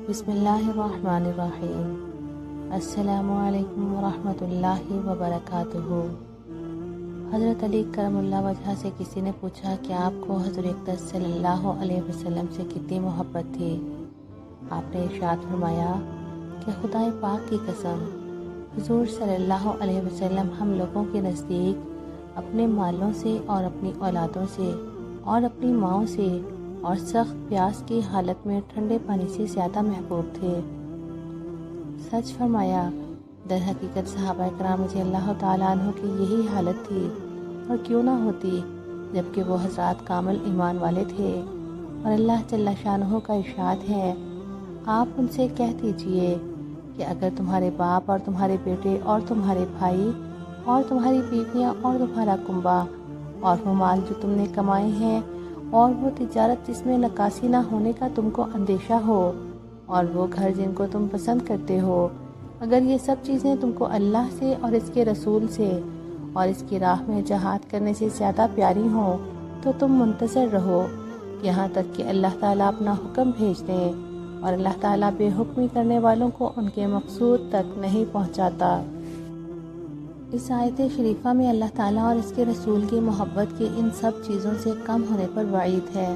بسم اللہ الرحمن الرحیم۔ السلام علیکم ورحمۃ اللہ وبرکاتہ۔ حضرت علی کرم اللہ وجہہ سے کسی نے پوچھا کہ آپ کو حضور اقدس صلی اللہ علیہ وسلم سے کتنی محبت تھی؟ آپ نے ارشاد فرمایا کہ خدائے پاک کی قسم، حضور صلی اللہ علیہ وسلم ہم لوگوں کے نزدیک اپنے مالوں سے اور اپنی اولادوں سے اور اپنی ماؤں سے اور سخت پیاس کی حالت میں ٹھنڈے پانی سے زیادہ محبوب تھے۔ سچ فرمایا، در حقیقت صحابہ کرام رضی اللہ تعالیٰ عنہ کی یہی حالت تھی، اور کیوں نہ ہوتی جبکہ وہ حضرات کامل ایمان والے تھے۔ اور اللہ جل شانہ کا ارشاد ہے، آپ ان سے کہہ دیجئے کہ اگر تمہارے باپ اور تمہارے بیٹے اور تمہارے بھائی اور تمہاری بیویاں اور تمہارا کنبہ اور وہ مال جو تم نے کمائے ہیں اور وہ تجارت جس میں نکاسی نہ ہونے کا تم کو اندیشہ ہو اور وہ گھر جن کو تم پسند کرتے ہو، اگر یہ سب چیزیں تم کو اللہ سے اور اس کے رسول سے اور اس کی راہ میں جہاد کرنے سے زیادہ پیاری ہوں تو تم منتظر رہو یہاں تک کہ اللہ تعالیٰ اپنا حکم بھیج دیں، اور اللہ تعالیٰ بے حکمی کرنے والوں کو ان کے مقصود تک نہیں پہنچاتا۔ اس آیت شریفہ میں اللہ تعالیٰ اور اس کے رسول کی محبت کے ان سب چیزوں سے کم ہونے پر وعید ہے۔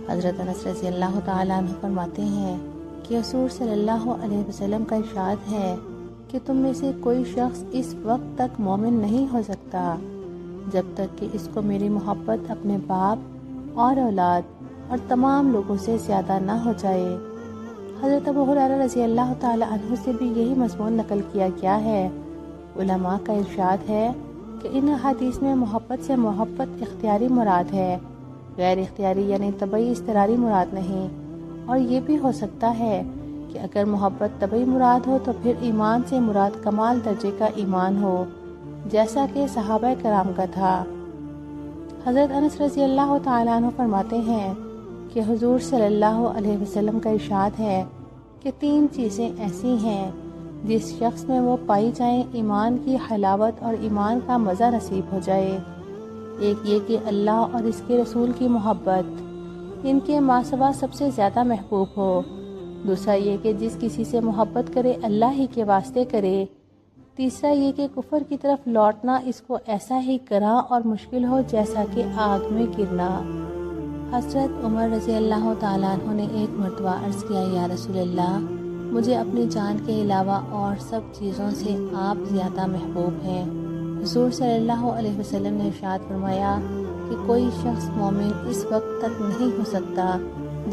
حضرت انس رضی اللہ تعالیٰ عنہ فرماتے ہیں کہ حضور صلی اللہ علیہ وسلم کا ارشاد ہے کہ تم میں سے کوئی شخص اس وقت تک مومن نہیں ہو سکتا جب تک کہ اس کو میری محبت اپنے باپ اور اولاد اور تمام لوگوں سے زیادہ نہ ہو جائے۔ حضرت ابو ہریرہ رضی اللہ تعالیٰ عنہ سے بھی یہی مضمون نقل کیا گیا ہے۔ علماء کا ارشاد ہے کہ ان احادیث میں محبت سے محبت اختیاری مراد ہے، غیر اختیاری یعنی طبعی اضطراری مراد نہیں۔ اور یہ بھی ہو سکتا ہے کہ اگر محبت طبعی مراد ہو تو پھر ایمان سے مراد کمال درجے کا ایمان ہو، جیسا کہ صحابہ کرام کا تھا۔ حضرت انس رضی اللہ تعالیٰ عنہ فرماتے ہیں کہ حضور صلی اللہ علیہ وسلم کا ارشاد ہے کہ 3 چیزیں ایسی ہیں جس شخص میں وہ پائی جائیں ایمان کی حلاوت اور ایمان کا مزہ نصیب ہو جائے۔ ایک یہ کہ اللہ اور اس کے رسول کی محبت ان کے ماسوا سب سے زیادہ محبوب ہو۔ دوسرا یہ کہ جس کسی سے محبت کرے اللہ ہی کے واسطے کرے۔ تیسرا یہ کہ کفر کی طرف لوٹنا اس کو ایسا ہی گراں اور مشکل ہو جیسا کہ آگ میں گرنا۔ حضرت عمر رضی اللہ تعالیٰ عنہ نے ایک مرتبہ عرض کیا، یا رسول اللہ، مجھے اپنی جان کے علاوہ اور سب چیزوں سے آپ زیادہ محبوب ہیں۔ حضور صلی اللہ علیہ وسلم نے ارشاد فرمایا کہ کوئی شخص مومن اس وقت تک نہیں ہو سکتا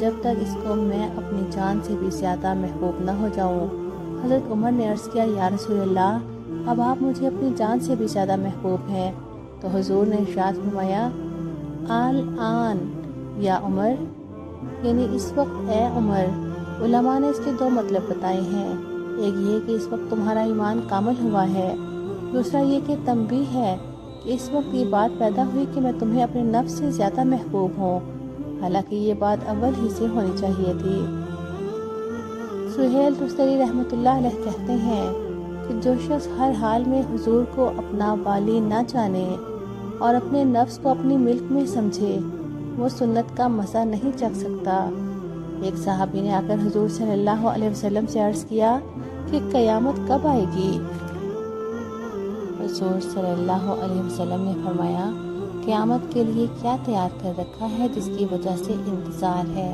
جب تک اس کو میں اپنی جان سے بھی زیادہ محبوب نہ ہو جاؤں۔ حضرت عمر نے عرض کیا، یا رسول اللہ، اب آپ مجھے اپنی جان سے بھی زیادہ محبوب ہیں۔ تو حضور نے ارشاد فرمایا، الآن یا عمر، یعنی اس وقت اے عمر۔ علماء نے اس کے 2 مطلب بتائے ہیں، ایک یہ کہ اس وقت تمہارا ایمان کامل ہوا ہے، دوسرا یہ کہ تنبیہ ہے کہ اس وقت یہ بات پیدا ہوئی کہ میں تمہیں اپنے نفس سے زیادہ محبوب ہوں، حالانکہ یہ بات اول ہی سے ہونی چاہیے تھی۔ سہیل تستری رحمۃ اللہ علیہ کہتے ہیں کہ جو شخص ہر حال میں حضور کو اپنا والی نہ جانے اور اپنے نفس کو اپنی ملک میں سمجھے، وہ سنت کا مزہ نہیں چکھ سکتا۔ ایک صحابی نے آ کر حضور صلی اللہ علیہ وسلم سے عرض کیا کہ قیامت کب آئے گی؟ حضور صلی اللہ علیہ وسلم نے فرمایا، قیامت کے لیے کیا تیار کر رکھا ہے جس کی وجہ سے انتظار ہے؟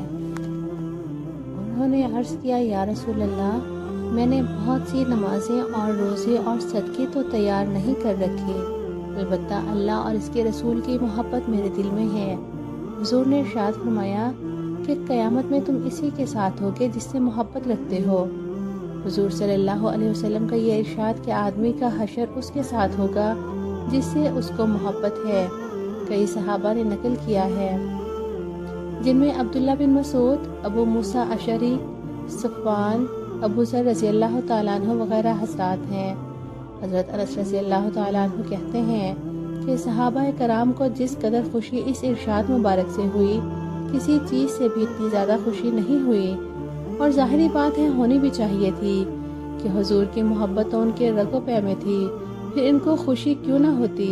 انہوں نے عرض کیا، یا رسول اللہ، میں نے بہت سی نمازیں اور روزے اور صدقے تو تیار نہیں کر رکھے، البتہ اللہ اور اس کے رسول کی محبت میرے دل میں ہے۔ حضور نے ارشاد فرمایا کہ قیامت میں تم اسی کے ساتھ ہوگے جس سے محبت رکھتے ہو۔ حضور صلی اللہ علیہ وسلم کا یہ ارشاد کہ آدمی کا حشر اس کے ساتھ ہوگا جس سے اس کو محبت ہے، کئی صحابہ نے نقل کیا ہے، جن میں عبداللہ بن مسعود، ابو موسیٰ اشعری، صفوان، ابو ذر رضی اللہ تعالیٰ عنہ وغیرہ حضرات ہیں۔ حضرت انس رضی اللہ تعالیٰ عنہ کہتے ہیں کہ صحابہ کرام کو جس قدر خوشی اس ارشاد مبارک سے ہوئی، کسی چیز سے بھی اتنی زیادہ خوشی نہیں ہوئی، اور ظاہری بات ہے ہونی بھی چاہیے تھی کہ حضور کی محبت تو ان کے رگ و پے میں تھی، پھر ان کو خوشی کیوں نہ ہوتی۔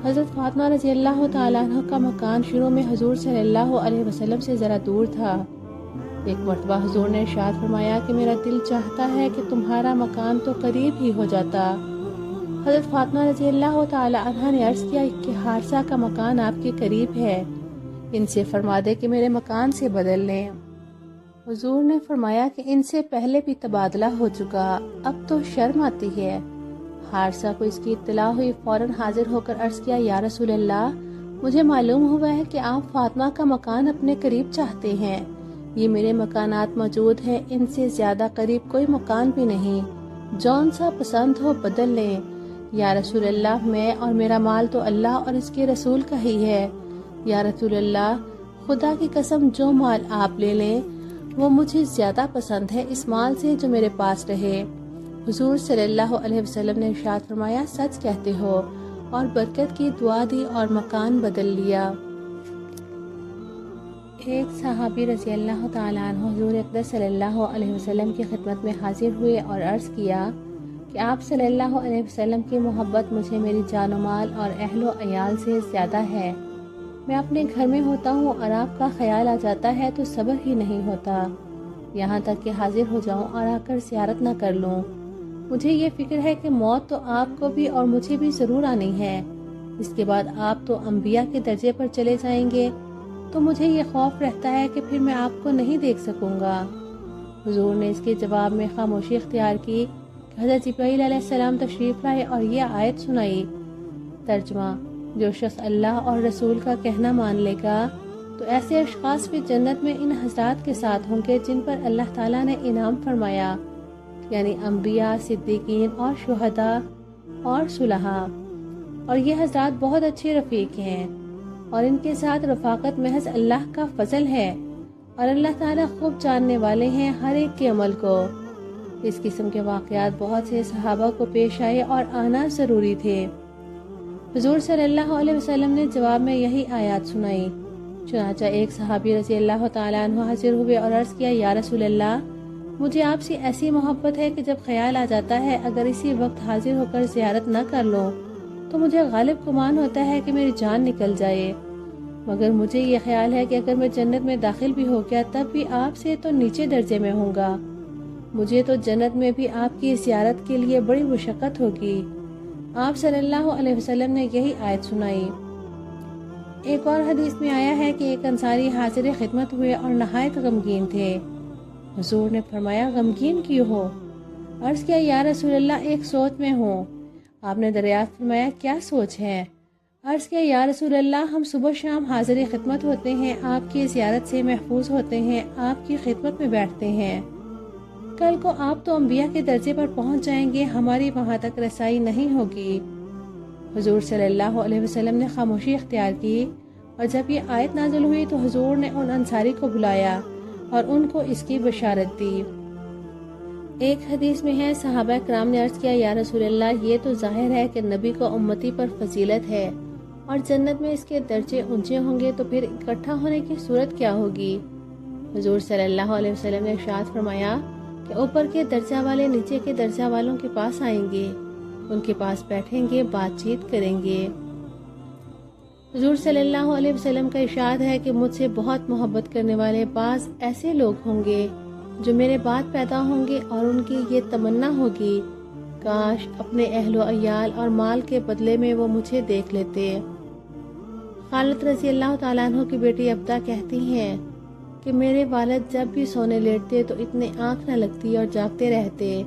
حضرت فاطمہ رضی اللہ تعالیٰ عنہ کا مکان شروع میں حضور صلی اللہ علیہ وسلم سے ذرا دور تھا، ایک مرتبہ حضور نے ارشاد فرمایا کہ میرا دل چاہتا ہے کہ تمہارا مکان تو قریب ہی ہو جاتا۔ حضرت فاطمہ رضی اللہ تعالی عنہا نے عرض کیا کہ حارثہ کا مکان آپ کے قریب ہے، ان سے فرما دے کہ میرے مکان سے بدل لیں۔ حضور نے فرمایا کہ ان سے پہلے بھی تبادلہ ہو چکا، اب تو شرم آتی ہے۔ حارثہ کو اس کی اطلاع ہوئی، فوراً حاضر ہو کر عرض کیا یا رسول اللہ، مجھے معلوم ہوا ہے کہ آپ فاطمہ کا مکان اپنے قریب چاہتے ہیں، یہ میرے مکانات موجود ہیں، ان سے زیادہ قریب کوئی مکان بھی نہیں، جون سا پسند ہو بدل لیں۔ یا رسول اللہ، میں اور میرا مال تو اللہ اور اس کے رسول کا ہی ہے۔ یا رسول اللہ، خدا کی قسم جو مال آپ لے لیں وہ مجھے زیادہ پسند ہے اس مال سے جو میرے پاس رہے۔ حضور صلی اللہ علیہ وسلم نے ارشاد فرمایا سچ کہتے ہو، اور برکت کی دعا دی اور مکان بدل لیا۔ ایک صحابی رضی اللہ تعالیٰ عنہ حضور اقدس صلی اللہ علیہ وسلم کی خدمت میں حاضر ہوئے اور عرض کیا کہ آپ صلی اللہ علیہ وسلم کی محبت مجھے میری جان و مال اور اہل و عیال سے زیادہ ہے۔ میں اپنے گھر میں ہوتا ہوں اور آپ کا خیال آ جاتا ہے تو صبر ہی نہیں ہوتا، یہاں تک کہ حاضر ہو جاؤں اور آ کر زیارت نہ کر لوں۔ مجھے یہ فکر ہے کہ موت تو آپ کو بھی اور مجھے بھی ضرور آنی ہے، اس کے بعد آپ تو انبیاء کے درجے پر چلے جائیں گے، تو مجھے یہ خوف رہتا ہے کہ پھر میں آپ کو نہیں دیکھ سکوں گا۔ حضور نے اس کے جواب میں خاموشی اختیار کی کہ حضرت جبرائیل علیہ السلام تشریف لائے اور یہ آیت سنائی۔ ترجمہ: جو شخص اللہ اور رسول کا کہنا مان لے گا تو ایسے اشخاص بھی جنت میں ان حضرات کے ساتھ ہوں گے جن پر اللہ تعالیٰ نے انعام فرمایا، یعنی انبیاء، صدیقین اور شہداء اور صلحاء، اور یہ حضرات بہت اچھے رفیق ہیں، اور ان کے ساتھ رفاقت محض اللہ کا فضل ہے، اور اللہ تعالیٰ خوب جاننے والے ہیں ہر ایک کے عمل کو۔ اس قسم کے واقعات بہت سے صحابہ کو پیش آئے اور آنا ضروری تھے۔ حضور صلی اللہ علیہ وسلم نے جواب میں یہی آیات سنائی۔ چنانچہ ایک صحابی رضی اللہ تعالیٰ عنہ حاضر ہوئے اور عرض کیا یا رسول اللہ، مجھے آپ سے ایسی محبت ہے کہ جب خیال آ جاتا ہے اگر اسی وقت حاضر ہو کر زیارت نہ کر لوں تو مجھے غالب گمان ہوتا ہے کہ میری جان نکل جائے، مگر مجھے یہ خیال ہے کہ اگر میں جنت میں داخل بھی ہو گیا تب بھی آپ سے تو نیچے درجے میں ہوں گا، مجھے تو جنت میں بھی آپ کی زیارت کے لیے بڑی مشقت ہوگی۔ آپ صلی اللہ علیہ وسلم نے یہی آیت سنائی۔ ایک اور حدیث میں آیا ہے کہ ایک انصاری حاضر خدمت ہوئے اور نہایت غمگین تھے۔ حضور نے فرمایا غمگین کیوں ہو؟ عرض کیا یا رسول اللہ ایک سوچ میں ہوں۔ آپ نے دریافت فرمایا کیا سوچ ہے؟ عرض کیا یا رسول اللہ ہم صبح شام حاضر خدمت ہوتے ہیں، آپ کی زیارت سے محفوظ ہوتے ہیں، آپ کی خدمت میں بیٹھتے ہیں، کل کو آپ تو انبیاء کے درجے پر پہنچ جائیں گے، ہماری وہاں تک رسائی نہیں ہوگی۔ حضور صلی اللہ علیہ وسلم نے خاموشی اختیار کی، اور جب یہ آیت نازل ہوئی تو حضور نے ان انصاری کو بلایا اور ان کو اس کی بشارت دی۔ ایک حدیث میں ہے صحابہ کرام نے عرض کیا یا رسول اللہ یہ تو ظاہر ہے کہ نبی کو امتی پر فضیلت ہے اور جنت میں اس کے درجے اونچے ہوں گے، تو پھر اکٹھا ہونے کی صورت کیا ہوگی؟ حضور صلی اللہ علیہ وسلم نے ارشاد فرمایا کہ اوپر کے درجہ والے نیچے کے درجہ والوں کے پاس آئیں گے، ان کے پاس بیٹھیں گے، بات چیت کریں گے۔ حضور صلی اللہ علیہ وسلم کا ارشاد ہے کہ مجھ سے بہت محبت کرنے والے بعض ایسے لوگ ہوں گے جو میرے بعد پیدا ہوں گے اور ان کی یہ تمنا ہوگی کاش اپنے اہل و عیال اور مال کے بدلے میں وہ مجھے دیکھ لیتے۔ خالد رضی اللہ تعالیٰ عنہ کی بیٹی ابدا کہتی ہیں کہ میرے والد جب بھی سونے لیٹتے تو اتنے آنکھ نہ لگتی اور جاگتے رہتے،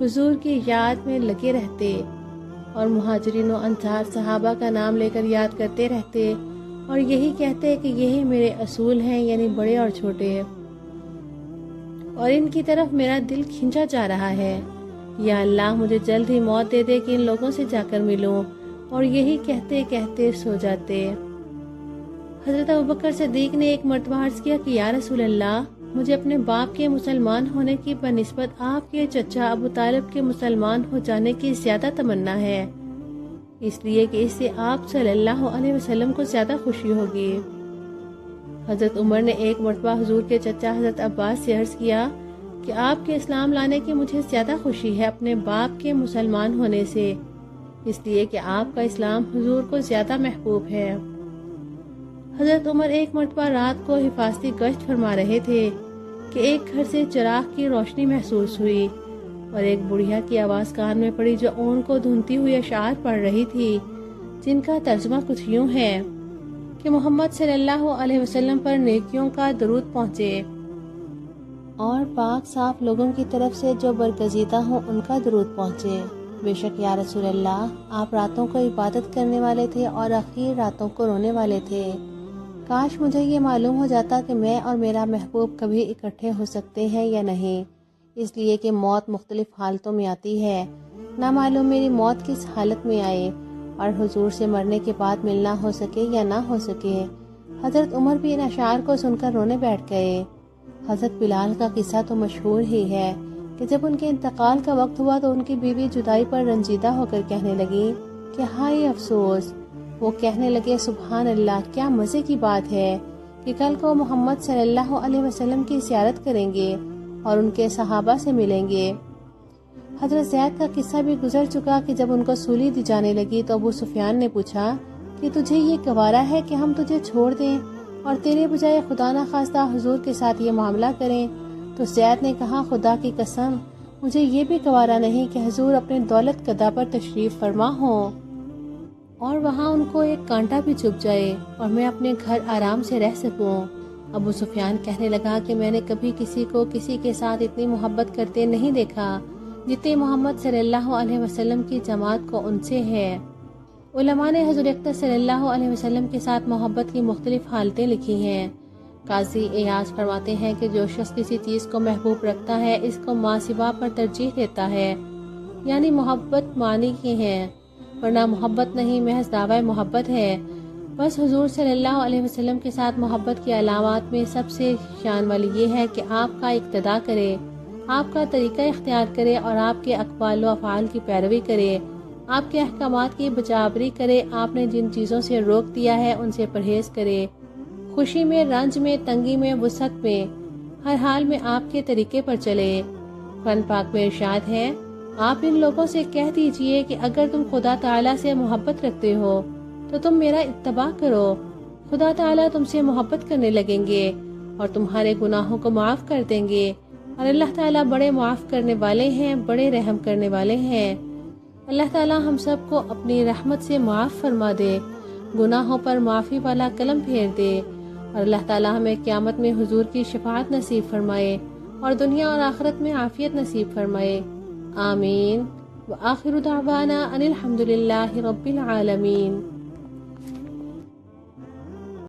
حضور کی یاد میں لگے رہتے، اور مہاجرین و انصار صحابہ کا نام لے کر یاد کرتے رہتے اور یہی کہتے کہ یہی میرے اصول ہیں، یعنی بڑے اور چھوٹے، اور ان کی طرف میرا دل کھنچا جا رہا ہے، یا اللہ مجھے جلد ہی موت دے دے کہ ان لوگوں سے جا کر ملوں، اور یہی کہتے کہتے سو جاتے۔ حضرت ابوبکر صدیق نے ایک مرتبہ عرض کیا کہ یا رسول اللہ مجھے اپنے باپ کے مسلمان ہونے کی بنسبت آپ کے چچا ابو طالب کے مسلمان ہو جانے کی زیادہ تمنا ہے، اس لیے کہ اس سے آپ صلی اللہ علیہ وسلم کو زیادہ خوشی ہوگی۔ حضرت عمر نے ایک مرتبہ حضور کے چچا حضرت عباس سے عرض کیا کہ آپ کے اسلام لانے کی مجھے زیادہ خوشی ہے اپنے باپ کے مسلمان ہونے سے، اس لیے کہ آپ کا اسلام حضور کو زیادہ محبوب ہے۔ حضرت عمر ایک مرتبہ رات کو حفاظتی گشت فرما رہے تھے کہ ایک گھر سے چراغ کی روشنی محسوس ہوئی اور ایک بڑھیا کی آواز کان میں پڑی جو اون کو دھنتی ہوئی اشعار پڑھ رہی تھی، جن کا ترجمہ کچھ یوں ہے کہ محمد صلی اللہ علیہ وسلم پر نیکیوں کا درود پہنچے اور پاک صاف لوگوں کی طرف سے جو برگزیدہ ہوں ان کا درود پہنچے۔ بے شک یا رسول اللہ، آپ راتوں کو عبادت کرنے والے تھے اور اخیر راتوں کو رونے والے تھے۔ کاش مجھے یہ معلوم ہو جاتا کہ میں اور میرا محبوب کبھی اکٹھے ہو سکتے ہیں یا نہیں، اس لیے کہ موت مختلف حالتوں میں آتی ہے، نہ معلوم میری موت کس حالت میں آئے اور حضور سے مرنے کے بعد ملنا ہو سکے یا نہ ہو سکے۔ حضرت عمر بھی ان اشعار کو سن کر رونے بیٹھ گئے۔ حضرت بلال کا قصہ تو مشہور ہی ہے کہ جب ان کے انتقال کا وقت ہوا تو ان کی بیوی جدائی پر رنجیدہ ہو کر کہنے لگی کہ ہائے افسوس۔ وہ کہنے لگے سبحان اللہ، کیا مزے کی بات ہے کہ کل کو محمد صلی اللہ علیہ وسلم کی زیارت کریں گے اور ان کے صحابہ سے ملیں گے۔ حضرت زید کا قصہ بھی گزر چکا کہ جب ان کو سولی دی جانے لگی تو ابو سفیان نے پوچھا کہ تجھے یہ گوارا ہے کہ ہم تجھے چھوڑ دیں اور تیرے بجائے خدا نہ خواستہ حضور کے ساتھ یہ معاملہ کریں؟ تو زید نے کہا خدا کی قسم، مجھے یہ بھی گوارا نہیں کہ حضور اپنے دولت قدا پر تشریف فرما ہوں اور وہاں ان کو ایک کانٹا بھی چبھ جائے اور میں اپنے گھر آرام سے رہ سکوں۔ ابو سفیان کہنے لگا کہ میں نے کبھی کسی کو کسی کے ساتھ اتنی محبت کرتے نہیں دیکھا جتنی محمد صلی اللہ علیہ وسلم کی جماعت کو ان سے ہے۔ علماء نے حضور اقدس صلی اللہ علیہ وسلم کے ساتھ محبت کی مختلف حالتیں لکھی ہیں۔ قاضی ایاز فرماتے ہیں کہ جو شخص کسی چیز کو محبوب رکھتا ہے اس کو ماں سوا پر ترجیح دیتا ہے، یعنی محبت معنی کی ہے، ورنہ محبت نہیں، محض دعوی محبت ہے۔ بس حضور صلی اللہ علیہ وسلم کے ساتھ محبت کی علامات میں سب سے شان والی یہ ہے کہ آپ کا اقتداء کرے، آپ کا طریقہ اختیار کرے اور آپ کے اقوال و افعال کی پیروی کرے، آپ کے احکامات کی بجاوری کرے، آپ نے جن چیزوں سے روک دیا ہے ان سے پرہیز کرے، خوشی میں، رنج میں، تنگی میں، وسعت میں، ہر حال میں آپ کے طریقے پر چلے۔ قرآن پاک میں ارشاد ہے، آپ ان لوگوں سے کہہ دیجئے کہ اگر تم خدا تعالیٰ سے محبت رکھتے ہو تو تم میرا اتباع کرو، خدا تعالیٰ تم سے محبت کرنے لگیں گے اور تمہارے گناہوں کو معاف کر دیں گے، اور اللہ تعالیٰ بڑے معاف کرنے والے ہیں، بڑے رحم کرنے والے ہیں۔ اللہ تعالیٰ ہم سب کو اپنی رحمت سے معاف فرما دے، گناہوں پر معافی والا قلم پھیر دے، اور اللہ تعالیٰ ہمیں قیامت میں حضور کی شفاعت نصیب فرمائے اور دنیا اور آخرت میں عافیت نصیب فرمائے، آمین۔ وآخر دعوانا ان الحمد للہ رب العالمین۔